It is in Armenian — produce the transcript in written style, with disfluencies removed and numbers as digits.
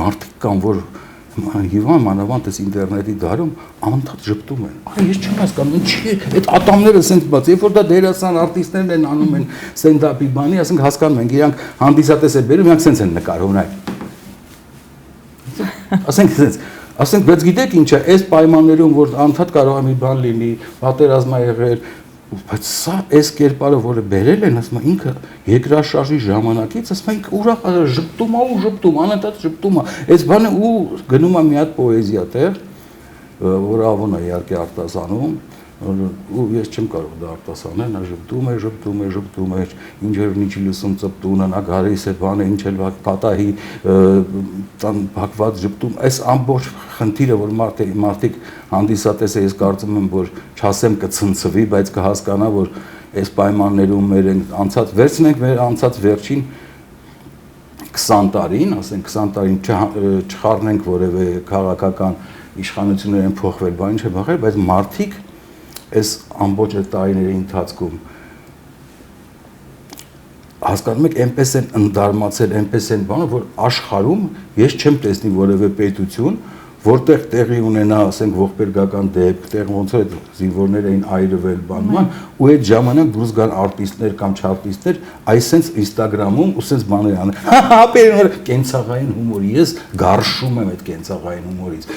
մարդիկ կան, որ հիվան մանավանդ էս ինտերնետի դարում անընդհատ ժպտում են։ Այ ես չեմ հասկանում, ինչի այդ ատամները սենց բաց, երբ որ դա դերասան արտիստներն են անում են ստենդափի բանի, ասենք հասկանում ենք, իրանք հանդիսատես է բերում, իրանք սենց են նկարում, այ։ Ասենք սենց, ասենք, բայց գիտեք ինչ է, այս պայմաններում, որ անդադ կարող է մի բան լինի, պատերազմ է եղել, բայց սա այս կերպարը, որը բերել են, ասում ինքը երկրաշարժի ժամանակից, ասում ինքը ուրախ ժպտում է ու ժպտում, անընդհատ ժպտում է։ Այս բանը ու գնում է մի հատ պոեզիա տեղ, որ Ավոն է իհարկե արտասանում, ու ես չեմ կարող դա արտասանել, նա ժպտում է, ինչ չի լսում ծպտունը, նա գալիս է բանը, ինչ էլ պատահի փակված ժպտում, այս ամբողջ խնդիրը, որ մարդիկ հանդիսատես է, ես կարծում եմ, որ չասեմ կցնցվի, բայց կհասկանա, որ այս պայմաններում մեր անցած վերցնենք մեր անցած վերջին 20 տարին, ասենք 20 տարին չխառնենք որևէ քաղաքական իշխանություններ են փոխվել, բան ինչ է բախել, բայց մարդիկ այս ամբողջ տարիների ընթացքում հասկանում եք, այնպես են ընդդարմացել, այնպես են բանը, որ աշխարհում ես չեմ տեսնի որևէ պետություն, որտեղ տեղի ունենա, ասենք, ողբերգական դեպք, տեղ ոնց որ զինվորներ էին այրվել, բանման, ու այդ ժամանակ դուրս գան արտիստներ կամ չարտիստներ, այսենց Instagram-ում ու սենց բաներ անում։ Հա, կենցաղային հումոր, ես գարշում եմ այդ կենցաղային հումորից։